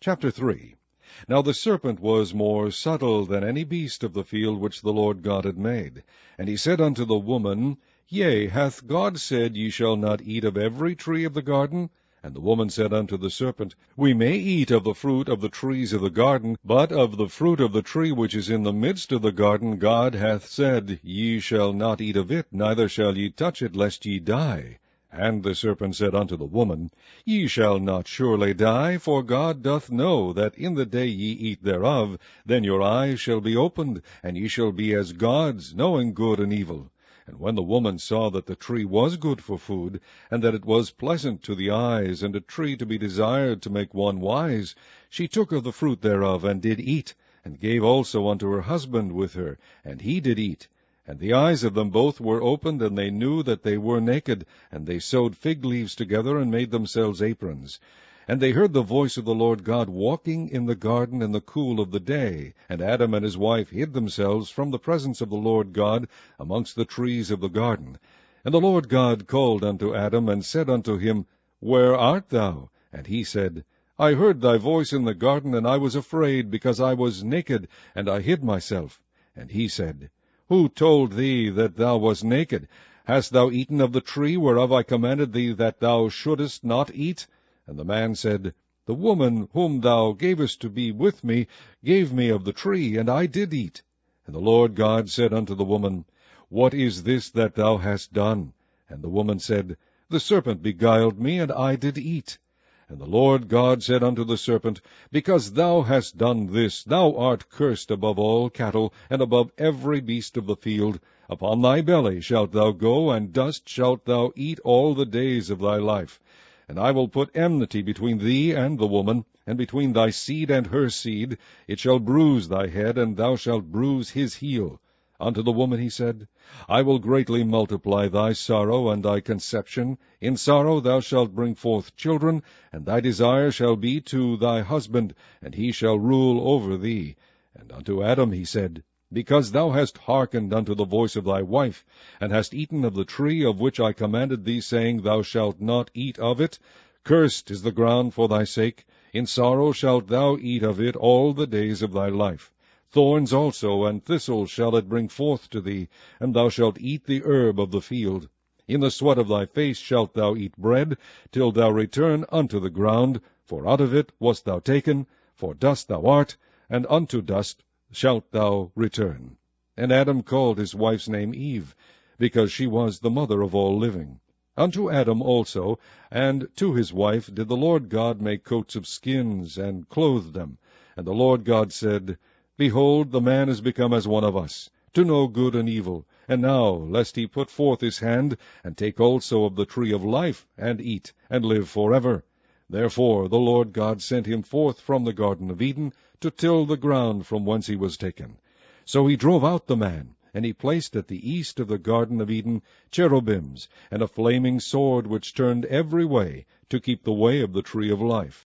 Chapter 3. Now the serpent was more subtle than any beast of the field which the Lord God had made. And he said unto the woman, Yea, hath God said, Ye shall not eat of every tree of the garden? And the woman said unto the serpent, We may eat of the fruit of the trees of the garden, but of the fruit of the tree which is in the midst of the garden God hath said, Ye shall not eat of it, neither shall ye touch it, lest ye die. And the serpent said unto the woman, Ye shall not surely die, for God doth know that in the day ye eat thereof, then your eyes shall be opened, and ye shall be as gods, knowing good and evil. And when the woman saw that the tree was good for food, and that it was pleasant to the eyes, and a tree to be desired to make one wise, she took of the fruit thereof, and did eat, and gave also unto her husband with her, and he did eat. And the eyes of them both were opened, and they knew that they were naked, and they sewed fig leaves together, and made themselves aprons. And they heard the voice of the Lord God walking in the garden in the cool of the day. And Adam and his wife hid themselves from the presence of the Lord God amongst the trees of the garden. And the Lord God called unto Adam, and said unto him, Where art thou? And he said, I heard thy voice in the garden, and I was afraid, because I was naked, and I hid myself. And he said, Who told thee that thou wast naked? Hast thou eaten of the tree whereof I commanded thee that thou shouldest not eat? And the man said, The woman whom thou gavest to be with me gave me of the tree, and I did eat. And the Lord God said unto the woman, What is this that thou hast done? And the woman said, The serpent beguiled me, and I did eat. And the Lord God said unto the serpent, Because thou hast done this, thou art cursed above all cattle, and above every beast of the field. Upon thy belly shalt thou go, and dust shalt thou eat all the days of thy life. And I will put enmity between thee and the woman, and between thy seed and her seed. It shall bruise thy head, and thou shalt bruise his heel. Unto the woman he said, I will greatly multiply thy sorrow and thy conception. In sorrow thou shalt bring forth children, and thy desire shall be to thy husband, and he shall rule over thee. And unto Adam he said, Because thou hast hearkened unto the voice of thy wife, and hast eaten of the tree of which I commanded thee, saying, Thou shalt not eat of it, cursed is the ground for thy sake. In sorrow shalt thou eat of it all the days of thy life. Thorns also and thistles shall it bring forth to thee, and thou shalt eat the herb of the field. In the sweat of thy face shalt thou eat bread, till thou return unto the ground, for out of it wast thou taken, for dust thou art, and unto dust shalt thou return. And Adam called his wife's name Eve, because she was the mother of all living. Unto Adam also, and to his wife, did the Lord God make coats of skins, and clothe them. And the Lord God said, Behold, the man is become as one of us, to know good and evil. And now, lest he put forth his hand, and take also of the tree of life, and eat, and live forever. Therefore the Lord God sent him forth from the Garden of Eden, to till the ground from whence he was taken. So he drove out the man, and he placed at the east of the Garden of Eden cherubims, and a flaming sword which turned every way, to keep the way of the tree of life.